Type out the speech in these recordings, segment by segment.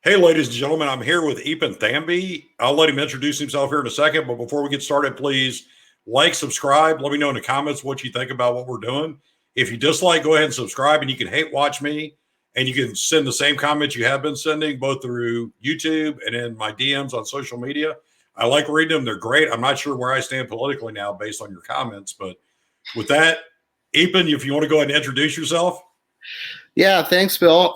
Hey, ladies and gentlemen, I'm here with Epan Thamby. I'll let him introduce himself here in a second, but before we get started, please like, subscribe. Let me know in the comments what you think about what we're doing. If you dislike, go ahead and subscribe, and you can hate watch me, and you can send the same comments you have been sending, both through YouTube and in my DMs on social media. I like reading them. They're great. I'm not sure where I stand politically now based on your comments, but with that, Epan, if you want to go ahead and introduce yourself. Yeah, thanks, Bill.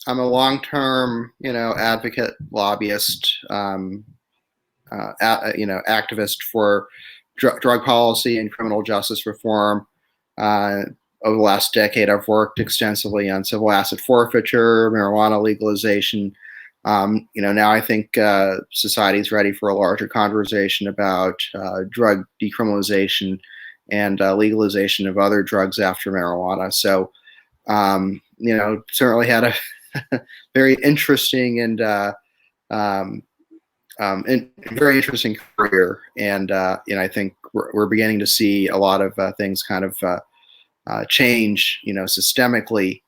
I'm a long-term, advocate, lobbyist, activist for drug policy and criminal justice reform. Over the last decade, I've worked extensively on civil asset forfeiture, marijuana legalization. Now I think society is ready for a larger conversation about drug decriminalization and legalization of other drugs after marijuana. So, certainly had a very interesting and very interesting career. And, I think we're beginning to see a lot of things kind of change, systemically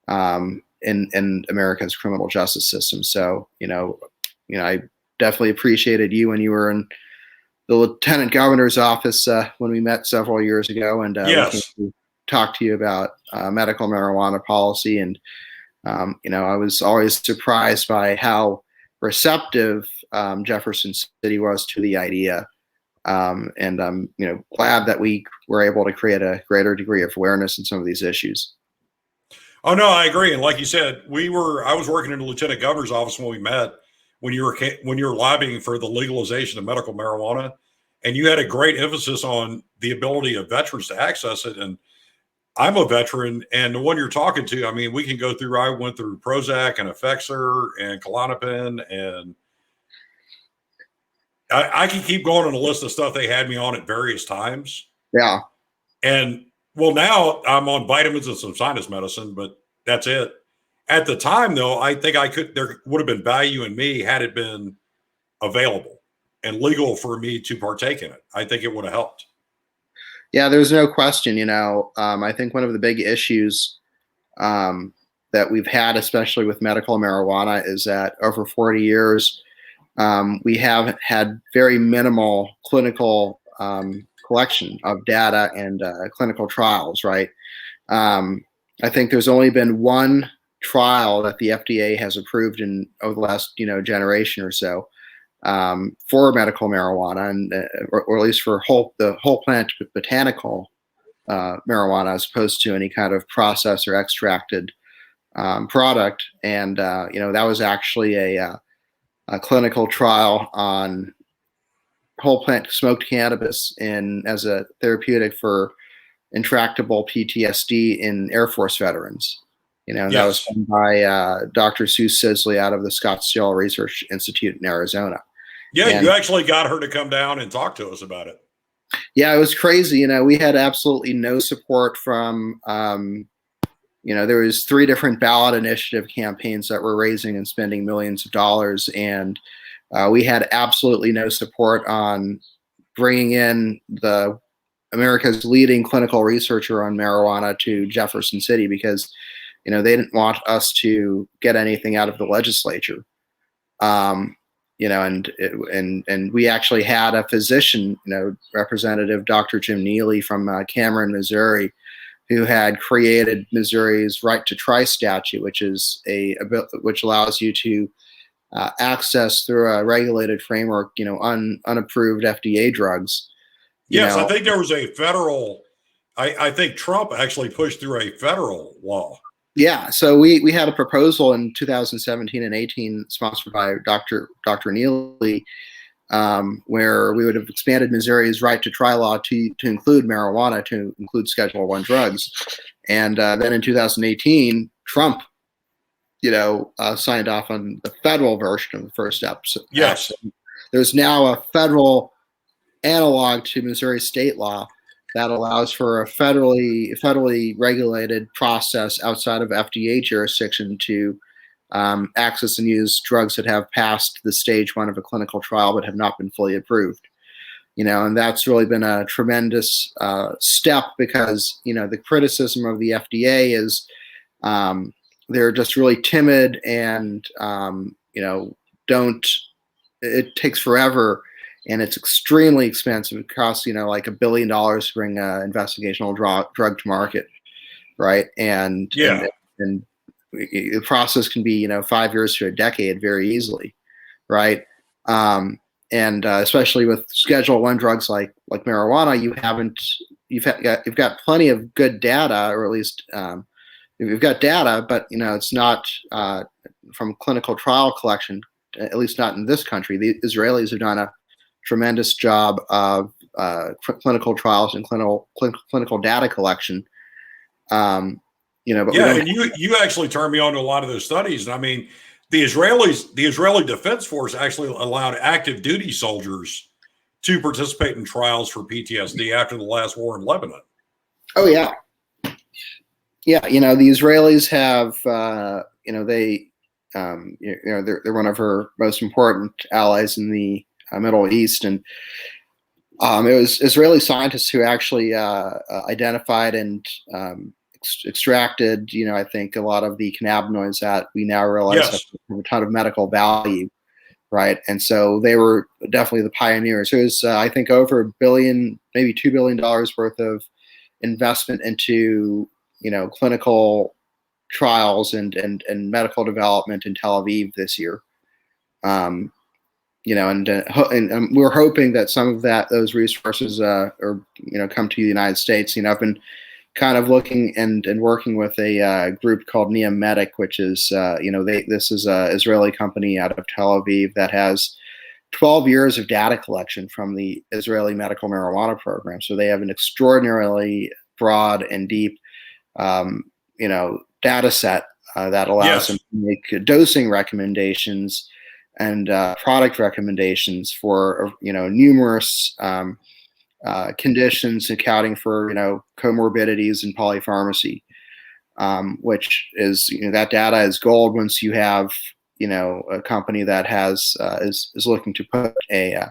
in America's criminal justice system. So, I definitely appreciated you when you were in the lieutenant governor's office when we met several years ago, and Yes. we came to talk to you about medical marijuana policy. And I was always surprised by how receptive Jefferson City was to the idea. And I'm glad that we were able to create a greater degree of awareness in some of these issues. Oh no, I agree. And like you said, I was working in the lieutenant governor's office when we met, when you were lobbying for the legalization of medical marijuana, and you had a great emphasis on the ability of veterans to access it. And I'm a veteran, and the one you're talking to, I mean, we can go through. I went through Prozac and Effexor and Klonopin, and I can keep going on a list of stuff they had me on at various times. Yeah. And well, now I'm on vitamins and some sinus medicine, but that's it. At the time, though, I think there would have been value in me had it been available and legal for me to partake in it. I think it would have helped. Yeah, there's no question. I think one of the big issues that we've had, especially with medical marijuana, is that over 40 years, we have had very minimal clinical collection of data and clinical trials, right? I think there's only been one trial that the FDA has approved over the last, generation or so for medical marijuana, and or at least for the whole plant botanical marijuana, as opposed to any kind of processed or extracted product. And that was actually a clinical trial on whole plant smoked cannabis as a therapeutic for intractable PTSD in Air Force veterans. Yes. That was done by Dr. Sue Sisley out of the Scottsdale Research Institute in Arizona. Yeah, and you actually got her to come down and talk to us about it. Yeah, it was crazy. We had absolutely no support from, there was 3 different ballot initiative campaigns that were raising and spending millions of dollars. And we had absolutely no support on bringing in America's leading clinical researcher on marijuana to Jefferson City, because, they didn't want us to get anything out of the legislature. And we actually had a physician, Representative Dr. Jim Neely from Cameron, Missouri, who had created Missouri's right to try statute, which which allows you to access through a regulated framework, unapproved FDA drugs. Yes, I think there was a federal. I think Trump actually pushed through a federal law. Yeah, so we had a proposal in 2017 and 18 sponsored by Dr. Neely, where we would have expanded Missouri's right to try law to include marijuana, to include Schedule I drugs. And then in 2018, Trump, signed off on the federal version of the first step. So yes. There's now a federal analog to Missouri state law that allows for a federally regulated process outside of FDA jurisdiction to access and use drugs that have passed the stage 1 of a clinical trial but have not been fully approved. And that's really been a tremendous step, because the criticism of the FDA is they're just really timid and don't. It takes forever, and it's extremely expensive. It costs like $1 billion to bring an investigational drug to market, right? And Yeah. and the process can be 5 years to a decade very easily, right? And especially with Schedule One drugs like marijuana, you've got plenty of good data, or at least you've got data, but it's not from clinical trial collection, at least not in this country. The Israelis have done a tremendous job of clinical trials and clinical data collection. But yeah, and you actually turned me on to a lot of those studies. And I mean, the Israeli Defense Force actually allowed active duty soldiers to participate in trials for PTSD after the last war in Lebanon. Oh yeah, yeah. The Israelis have, they're one of her most important allies in the Middle East, and it was Israeli scientists who actually identified and extracted, I think, a lot of the cannabinoids that we now realize have a ton of medical value, right? And so they were definitely the pioneers. It was, I think, over $1 billion, maybe $2 billion worth of investment into, clinical trials and medical development in Tel Aviv this year. And we're hoping that some of those resources come to the United States. I've been kind of looking and working with a group called Neom Medic, which is this is an Israeli company out of Tel Aviv that has 12 years of data collection from the Israeli medical marijuana program. So they have an extraordinarily broad and deep data set that allows them to make dosing recommendations and product recommendations for numerous conditions, accounting for comorbidities and polypharmacy, which is that data is gold once you have a company that has is looking to put an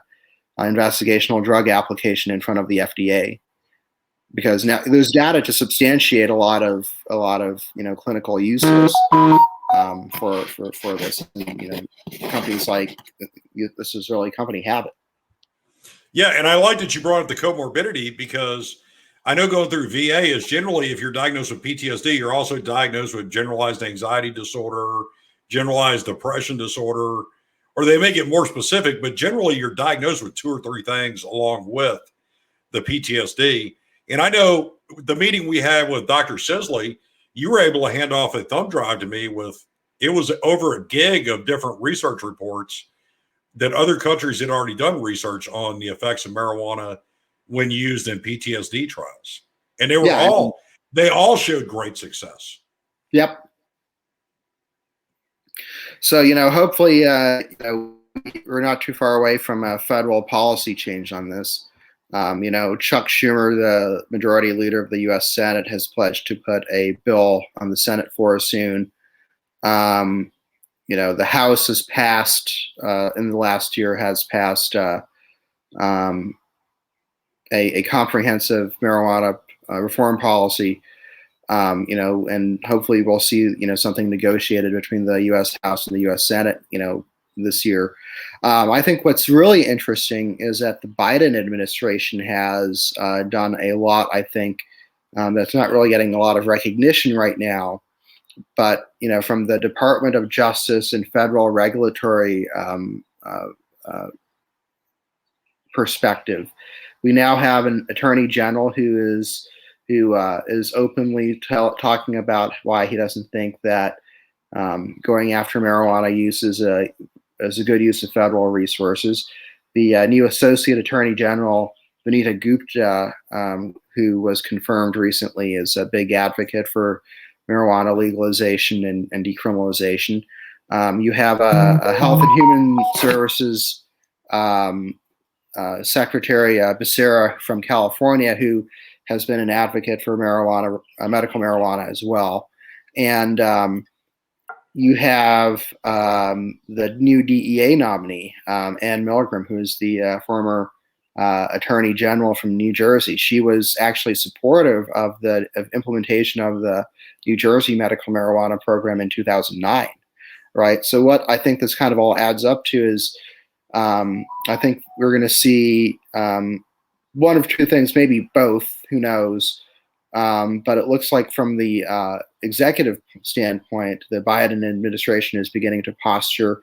investigational drug application in front of the FDA, because now there's data to substantiate a lot of clinical uses for this. And, companies like this Israeli company have it. Yeah, and I like that you brought up the comorbidity, because I know going through VA is generally, if you're diagnosed with PTSD, you're also diagnosed with generalized anxiety disorder, generalized depression disorder, or they make it more specific, but generally you're diagnosed with 2 or 3 things along with the PTSD. And I know the meeting we had with Dr. Sisley, you were able to hand off a thumb drive to me with, it was over a gig of different research reports that other countries had already done research on the effects of marijuana when used in PTSD trials. And they were they all showed great success. Yep. So, hopefully, we're not too far away from a federal policy change on this. Chuck Schumer, the majority leader of the U.S. Senate, has pledged to put a bill on the Senate floor soon. The House has passed in the last year has passed a comprehensive marijuana reform policy. And hopefully we'll see something negotiated between the U.S. House and the U.S. Senate this year. I think what's really interesting is that the Biden administration has done a lot, I think, that's not really getting a lot of recognition right now. But, from the Department of Justice and federal regulatory perspective, we now have an attorney general who is openly talking about why he doesn't think that going after marijuana use is a good use of federal resources. The new Associate Attorney General, Vanita Gupta, who was confirmed recently, is a big advocate for marijuana legalization and decriminalization. You have a Health and Human Services Secretary Becerra from California, who has been an advocate for marijuana, medical marijuana as well. And you have the new DEA nominee, Ann Milgram, who is the former Attorney General from New Jersey. She was actually supportive of the implementation of the New Jersey medical marijuana program in 2009, right? So what I think this kind of all adds up to is I think we're going to see one of two things, maybe both, who knows. But it looks like from the executive standpoint, the Biden administration is beginning to posture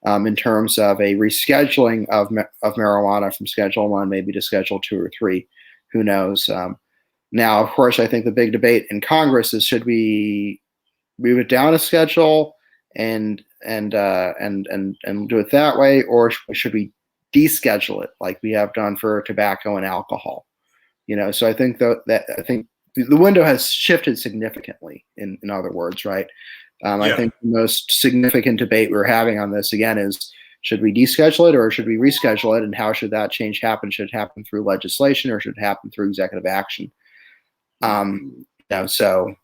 in terms of a rescheduling of marijuana from Schedule 1 maybe to Schedule 2 or 3. Who knows? Now, of course, I think the big debate in Congress is, should we move it down a schedule and do it that way, or should we deschedule it like we have done for tobacco and alcohol? So I think I think the window has shifted significantly. In other words, right? I think the most significant debate we're having on this again is, should we deschedule it or should we reschedule it, and how should that change happen? Should it happen through legislation or should it happen through executive action? So.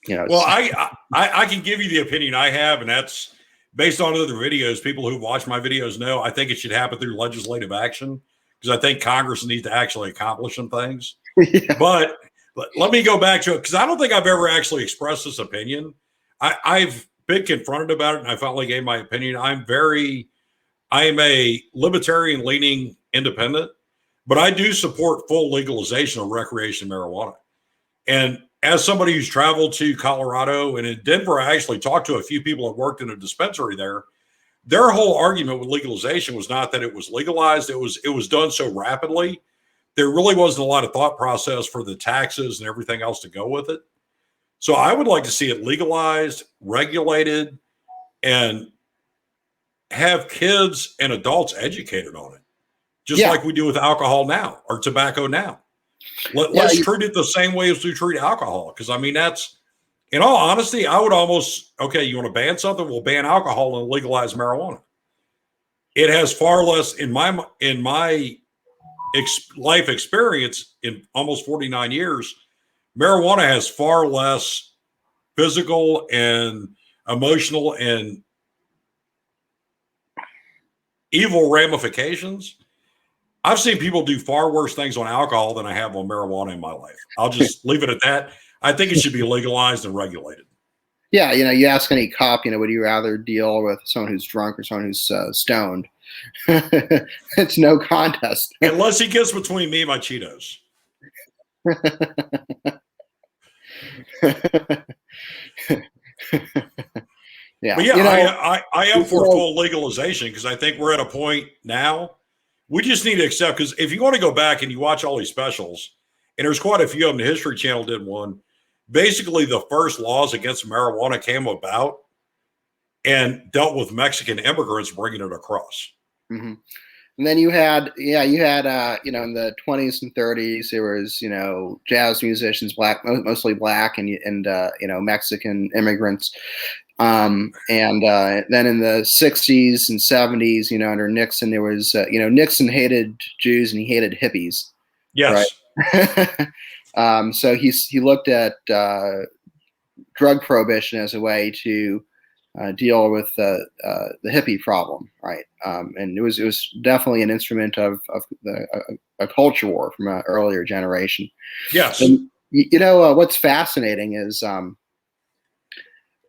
Well, I can give you the opinion I have, and that's based on other videos. People who watch my videos know I think it should happen through legislative action, because I think Congress needs to actually accomplish some things. Yeah. But let me go back to it, because I don't think I've ever actually expressed this opinion. I've been confronted about it, and I finally gave my opinion. I am a libertarian leaning independent, but I do support full legalization of recreational marijuana. And as somebody who's traveled to Colorado and in Denver, I actually talked to a few people that worked in a dispensary there. Their whole argument with legalization was not that it was legalized. It was done so rapidly. There really wasn't a lot of thought process for the taxes and everything else to go with it. So I would like to see it legalized, regulated, and have kids and adults educated on it, just like we do with alcohol now or tobacco now. Let's treat it the same way as we treat alcohol. Because I mean, that's, in all honesty, I would almost, you want to ban something? We'll ban alcohol and legalize marijuana. It has far less, in my life experience in almost 49 years, marijuana has far less physical and emotional and evil ramifications. I've seen people do far worse things on alcohol than I have on marijuana in my life. I'll just leave it at that. I think it should be legalized and regulated. Yeah, you ask any cop, would you rather deal with someone who's drunk or someone who's stoned? It's no contest. Unless he gets between me and my Cheetos. Yeah, but I am for full legalization, because I think we're at a point now. We just need to accept, because if you want to go back and you watch all these specials, and there's quite a few of them, the History Channel did one. Basically, the first laws against marijuana came about and dealt with Mexican immigrants bringing it across. Mm-hmm. And then you had in the 20s and 30s, there was, jazz musicians, mostly black and Mexican immigrants. And then in the 60s and 70s, under Nixon, there was, Nixon hated Jews and he hated hippies. Yes. Right? So he looked at drug prohibition as a way to deal with the hippie problem, right? And it was definitely an instrument of a culture war from an earlier generation. Yes. And, what's fascinating is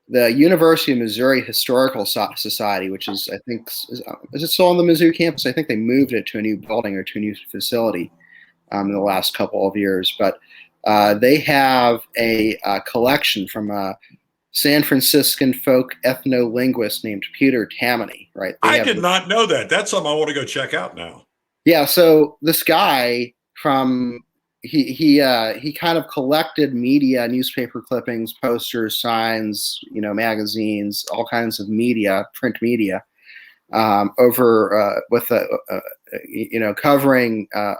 the University of Missouri Historical Society, which is, I think, is it still on the Mizzou campus? I think they moved it to a new building or to a new facility in the last couple of years. But they have a collection from a San Franciscan folk ethno-linguist named Peter Tammany, right? I did not know that. That's something I want to go check out now. Yeah, so this guy he kind of collected media, newspaper clippings, posters, signs, magazines, all kinds of media, print media, over with covering a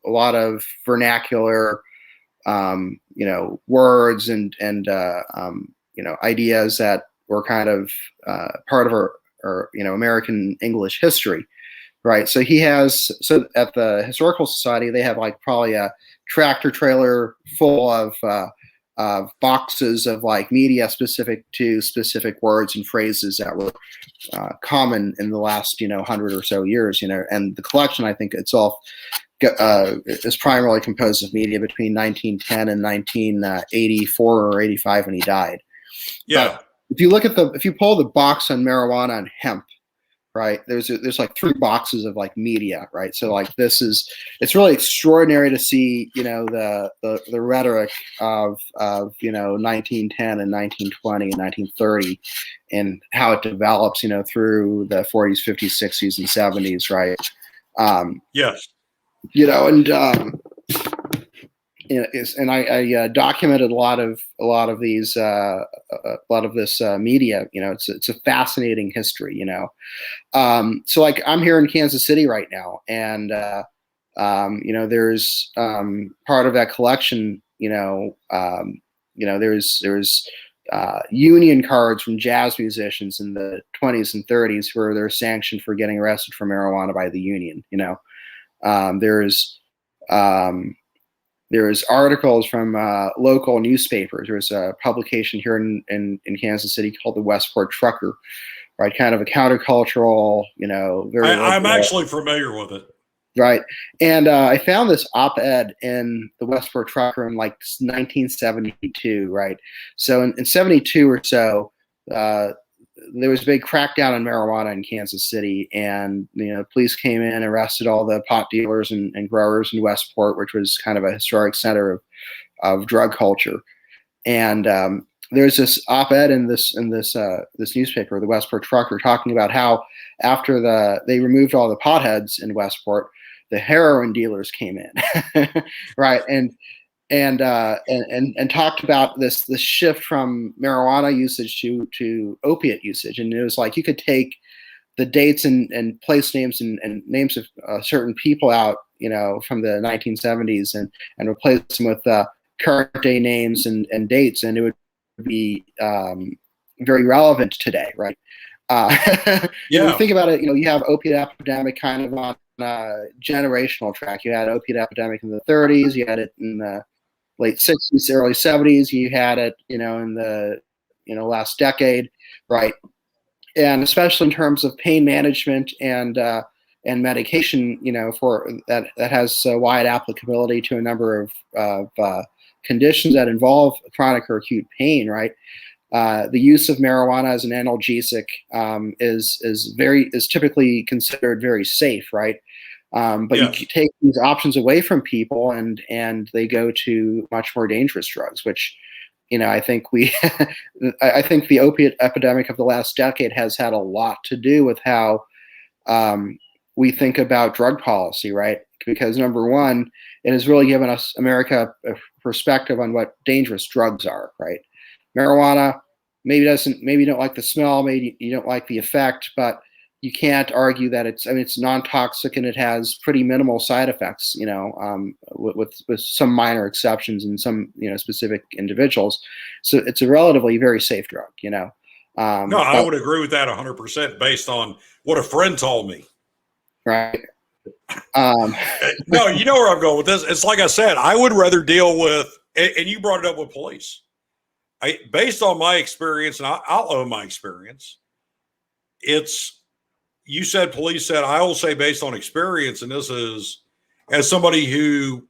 lot of vernacular, words and ideas that were kind of part of our American English history. Right. So at the Historical Society, they have like probably a tractor trailer full of boxes of like media specific to specific words and phrases that were common in the last 100 or so years. And the collection, I think itself, is primarily composed of media between 1910 and 1984 or 85 when he died. Yeah. But if you pull the box on marijuana and hemp, right, there's like 3 boxes of like media, right? So like it's really extraordinary to see the rhetoric of 1910 and 1920 and 1930 and how it develops through the 40s, 50s, 60s, and 70s, right? Yes. I documented a lot of these a lot of this media. It's a fascinating history. So like I'm here in Kansas City right now, and there's part of that collection. There's union cards from jazz musicians in the 20s and 30s where they're sanctioned for getting arrested for marijuana by the union. There's articles from local newspapers. There's a publication here in Kansas City called the Westport Trucker, right? Kind of a countercultural, I'm actually familiar with it. Right. And I found this op-ed in the Westport Trucker in like 1972, right? So in 72 or so, there was a big crackdown on marijuana in Kansas City, and police came in, arrested all the pot dealers and growers in Westport, which was kind of a historic center of drug culture. And there's this op-ed in this newspaper, the Westport Trucker, talking about how after they removed all the potheads in Westport, the heroin dealers came in, right? And talked about this shift from marijuana usage to opiate usage. And it was like you could take the dates and place names and names of certain people out, from the 1970s and replace them with current day names and dates, and it would be very relevant today, right? Yeah. When you think about it, you have opiate epidemic kind of on a generational track. You had opiate epidemic in the 30s, you had it in the late 60s, early 70s. You had it, in the last decade, right? And especially in terms of pain management and medication, for that has wide applicability to a number of conditions that involve chronic or acute pain, right? The use of marijuana as an analgesic is typically considered very safe, right? But yes, you take these options away from people, and they go to much more dangerous drugs, which, I think I think the opiate epidemic of the last decade has had a lot to do with how we think about drug policy, right? Because number one, it has really given us America a perspective on what dangerous drugs are, right? Marijuana maybe you don't like the smell, maybe you don't like the effect, but you can't argue that it's non-toxic and it has pretty minimal side effects, with some minor exceptions in some, specific individuals. So it's a relatively very safe drug, No, I would agree with that 100% based on what a friend told me. Right. No, you know where I'm going with this. It's like I said, I would rather deal with, and you brought it up with police. Based on my experience, and I'll own my experience, you said police said, I will say based on experience, and this is as somebody who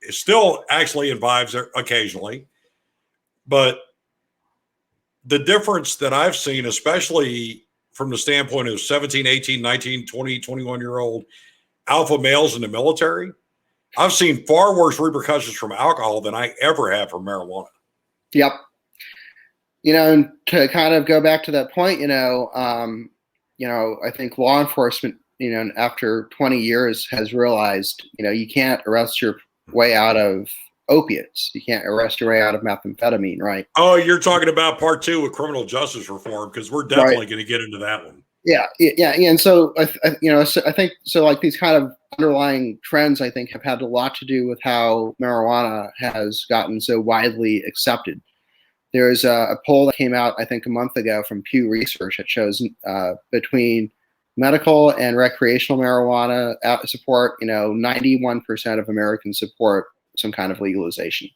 still actually imbibes occasionally, but the difference that I've seen, especially from the standpoint of 17, 18, 19, 20, 21-year-old alpha males in the military, I've seen far worse repercussions from alcohol than I ever have from marijuana. Yep. And to kind of go back to that point, I think law enforcement, after 20 years has realized, you can't arrest your way out of opiates. You can't arrest your way out of methamphetamine, right? Oh, you're talking about part 2 with criminal justice reform, because we're definitely going to get into that one. Yeah. And so, I think so. Like these kind of underlying trends, I think, have had a lot to do with how marijuana has gotten so widely accepted. There's a poll that came out, I think, a month ago from Pew Research that shows between medical and recreational marijuana support, 91% of Americans support some kind of legalization.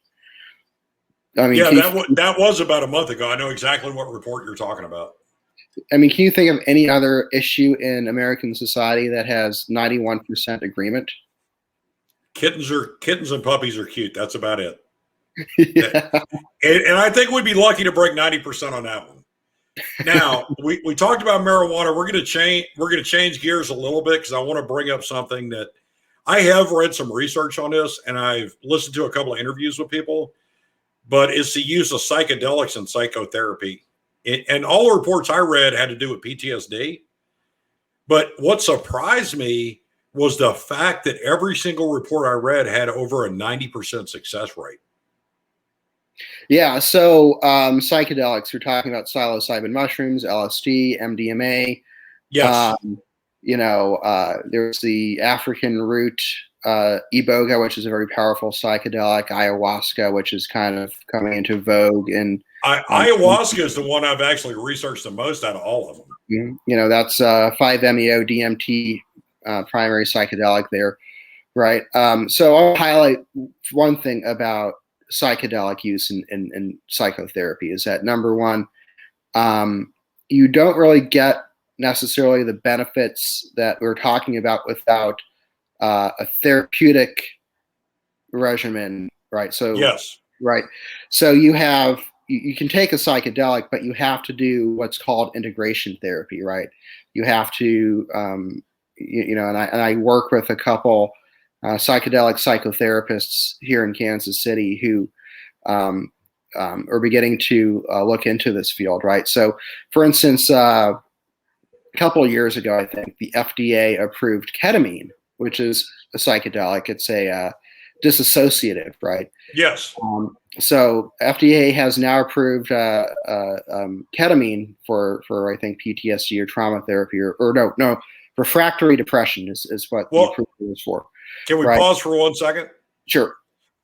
I mean, Yeah, that was about a month ago. I know exactly what report you're talking about. I mean, can you think of any other issue in American society that has 91% agreement? Kittens and puppies are cute. That's about it. Yeah. And I think we'd be lucky to break 90% on that one. Now, we talked about marijuana. We're going to change gears a little bit because I want to bring up something that I have read some research on this, and I've listened to a couple of interviews with people, but it's the use of psychedelics and psychotherapy. And all the reports I read had to do with PTSD. But what surprised me was the fact that every single report I read had over a 90% success rate. Yeah, so psychedelics, we're talking about psilocybin mushrooms, LSD, MDMA. Yes. There's the African root, iboga, which is a very powerful psychedelic, ayahuasca, which is kind of coming into vogue. And ayahuasca is the one I've actually researched the most out of all of them. That's 5-MeO DMT primary psychedelic there, right? So I'll highlight one thing about psychedelic use in psychotherapy is that, number one, you don't really get necessarily the benefits that we're talking about without a therapeutic regimen, right? So yes, right. So you can take a psychedelic, but you have to do what's called integration therapy, right? You have to, and I work with a couple psychedelic psychotherapists here in Kansas City who are beginning to look into this field, right? So, for instance, a couple of years ago, I think the FDA approved ketamine, which is a psychedelic. It's a dissociative, right? Yes. So FDA has now approved ketamine for I think PTSD or trauma therapy or no, refractory depression is what the approval is for. Can we pause for 1 second? Sure.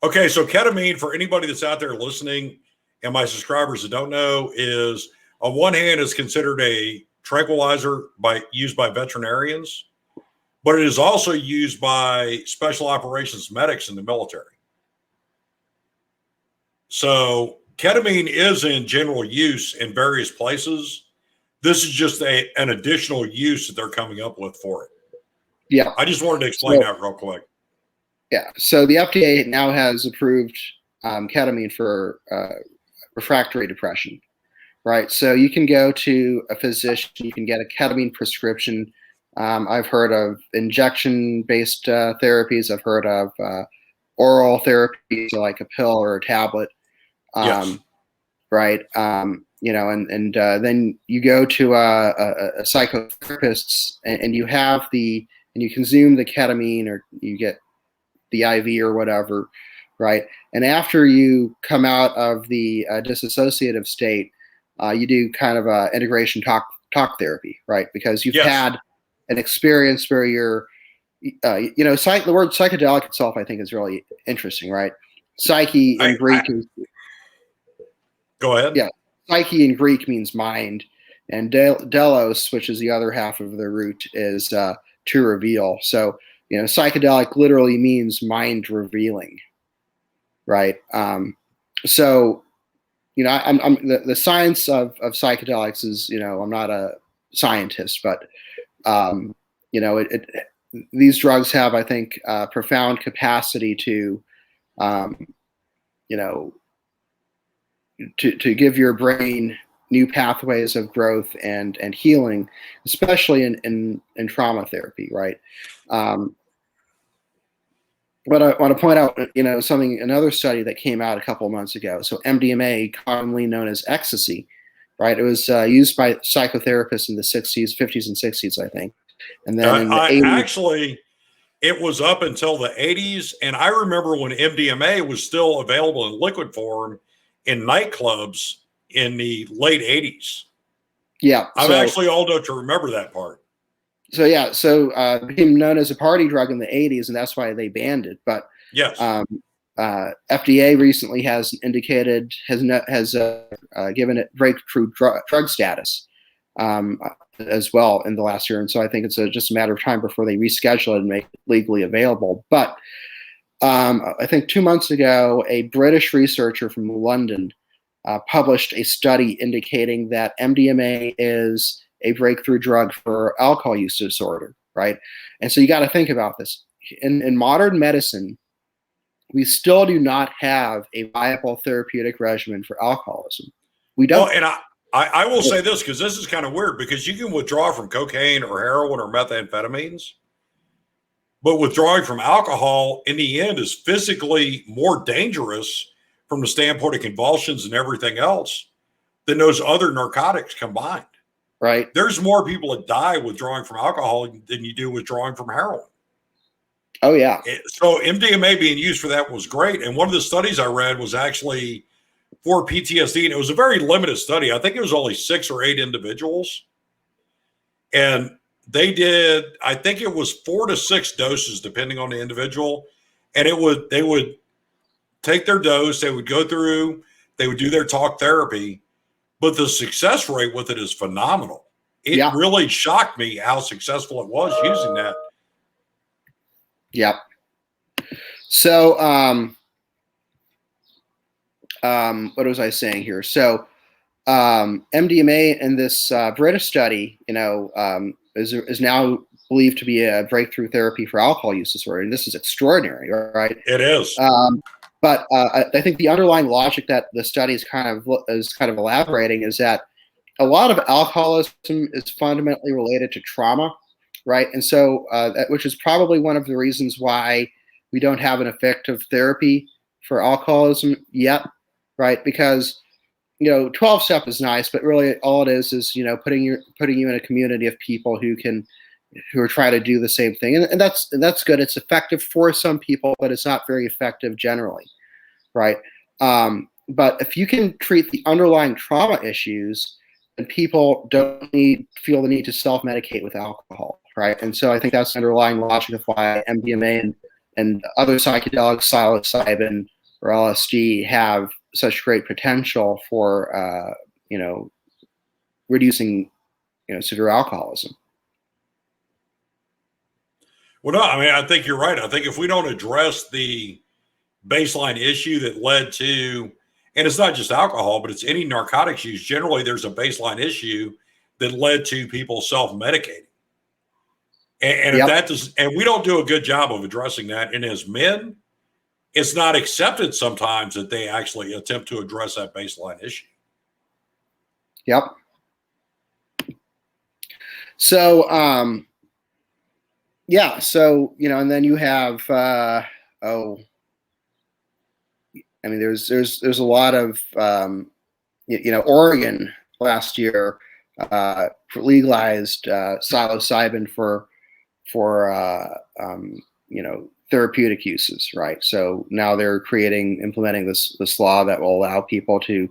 Okay, so ketamine, for anybody that's out there listening and my subscribers that don't know, is on one hand is considered a tranquilizer used by veterinarians, but it is also used by special operations medics in the military. So ketamine is in general use in various places. This is just an additional use that they're coming up with for it. Yeah. I just wanted to explain that real quick. Yeah. So the FDA now has approved ketamine for refractory depression, right? So you can go to a physician, you can get a ketamine prescription. I've heard of injection-based therapies. I've heard of oral therapies, so like a pill or a tablet. Yes. Right. And then you go to a psychotherapist and you you consume the ketamine or you get the IV or whatever, right? And after you come out of the dissociative state, you do kind of a integration talk therapy, right? Because you've had an experience where you're, the word psychedelic itself, I think, is really interesting, right? Psyche in Greek is. Go ahead. Yeah, psyche in Greek means mind, and delos, which is the other half of the root, is to reveal. So, psychedelic literally means mind revealing, right? So, I'm the science of psychedelics is, I'm not a scientist, but these drugs have, I think, profound capacity to, to give your brain new pathways of growth and healing, especially in trauma therapy, right? But I want to point out, another study that came out a couple of months ago. So MDMA, commonly known as ecstasy, right? It was used by psychotherapists in the 60s, 50s, and 60s, I think. And then in the 80s, actually, it was up until the 80s. And I remember when MDMA was still available in liquid form in nightclubs in the late 80s. Yeah. I'm actually old enough to remember that part. So yeah, became known as a party drug in the 80s, and that's why they banned it. But yes, FDA recently has indicated has given it breakthrough drug status as well in the last year, and so I think it's just a matter of time before they reschedule it and make it legally available. But I think 2 months ago, a British researcher from London published a study indicating that MDMA is a breakthrough drug for alcohol use disorder, right? And so you got to think about this. In modern medicine, we still do not have a viable therapeutic regimen for alcoholism. We don't. Well, and I will say this, because this is kind of weird, because you can withdraw from cocaine or heroin or methamphetamines, but withdrawing from alcohol in the end is physically more dangerous from the standpoint of convulsions and everything else than those other narcotics combined. Right. There's more people that die withdrawing from alcohol than you do withdrawing from heroin. Oh, yeah. So MDMA being used for that was great. And one of the studies I read was actually for PTSD, and it was a very limited study. I think it was only 6 or 8 individuals. And they did, I think it was 4 to 6 doses, depending on the individual. And they would take their dose, they would go through, they would do their talk therapy, but the success rate with it is phenomenal. It really shocked me how successful it was using that. Yep. So, what was I saying here? So, MDMA in this British study, is now believed to be a breakthrough therapy for alcohol use disorder, and this is extraordinary, right? It is. But I think the underlying logic that the study is kind of elaborating is that a lot of alcoholism is fundamentally related to trauma, right? And so, which is probably one of the reasons why we don't have an effective therapy for alcoholism yet, right? Because 12-step is nice, but really all it is putting you in a community of people who are trying to do the same thing, and that's good. It's effective for some people, but it's not very effective generally, right? But if you can treat the underlying trauma issues, then people don't feel the need to self-medicate with alcohol, right? And so I think that's the underlying logic of why MDMA and other psychedelics, psilocybin or LSD, have such great potential for reducing severe alcoholism. Well, no, I mean, I think you're right. I think if we don't address the baseline issue that led to, and it's not just alcohol, but it's any narcotics use, generally there's a baseline issue that led to people self-medicating. And if that does, and we don't do a good job of addressing that. And as men, it's not accepted sometimes that they actually attempt to address that baseline issue. Yep. So, and then you have, there's a lot of, Oregon last year legalized psilocybin for therapeutic uses, right? So now they're implementing this law that will allow people to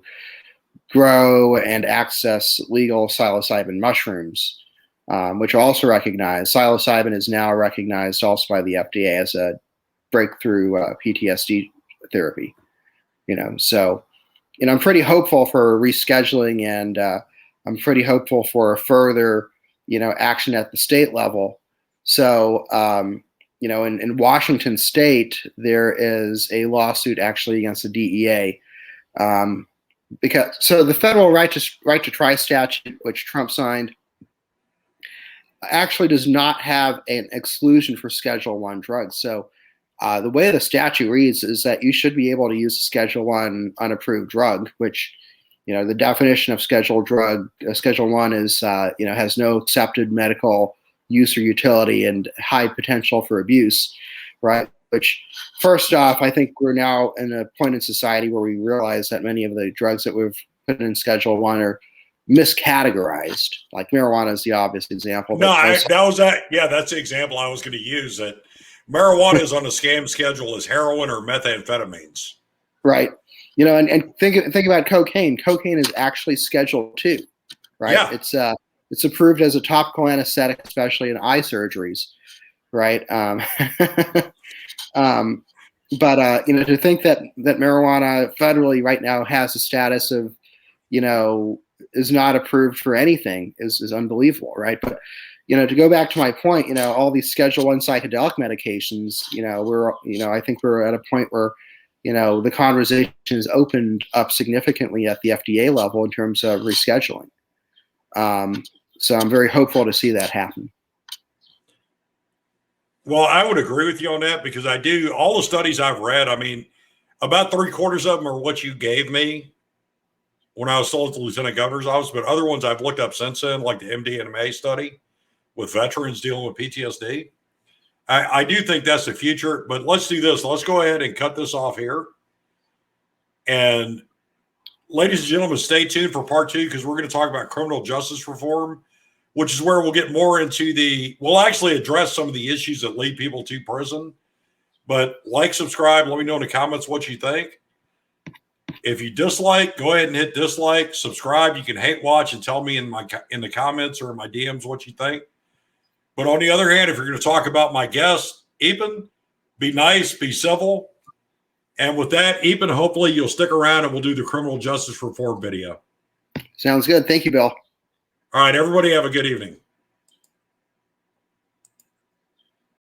grow and access legal psilocybin mushrooms, which are also recognized. Psilocybin is now recognized also by the FDA as a breakthrough PTSD therapy. So I'm pretty hopeful for rescheduling, and I'm pretty hopeful for further action at the state level. So in Washington State, there is a lawsuit actually against the DEA, because the federal right to try statute, which Trump signed, actually does not have an exclusion for Schedule I drugs. So the way the statute reads is that you should be able to use a Schedule I unapproved drug, which the definition of Schedule I is has no accepted medical use or utility and high potential for abuse, right? Which, first off, I think we're now in a point in society where we realize that many of the drugs that we've put in Schedule I are miscategorized. Like marijuana is the obvious example. No, that's the example I was going to use. That marijuana is on the scam schedule as heroin or methamphetamines. Right. And think about cocaine. Cocaine is actually Schedule II, right? Yeah. It's approved as a topical anesthetic, especially in eye surgeries, right? But to think that marijuana federally right now has a status of, is not approved for anything is unbelievable, right? But to go back to my point, all these Schedule I psychedelic medications, I think we're at a point where, the conversation is opened up significantly at the FDA level in terms of rescheduling. So I'm very hopeful to see that happen. Well, I would agree with you on that because all the studies I've read, I mean, about 3/4 of them are what you gave me when I was still at the Lieutenant Governor's office, but other ones I've looked up since then, like the MDMA study with veterans dealing with PTSD. I do think that's the future, but let's do this. Let's go ahead and cut this off here. And ladies and gentlemen, stay tuned for part 2 because we're going to talk about criminal justice reform, which is where we'll get more into we'll actually address some of the issues that lead people to prison. But subscribe, let me know in the comments what you think. If you dislike, go ahead and hit dislike, subscribe. You can hate watch and tell me in the comments or in my DMs what you think. But on the other hand, if you're going to talk about my guest, Epan, be nice, be civil. And with that, Epan, hopefully you'll stick around and we'll do the criminal justice reform video. Sounds good. Thank you, Bill. All right, everybody have a good evening.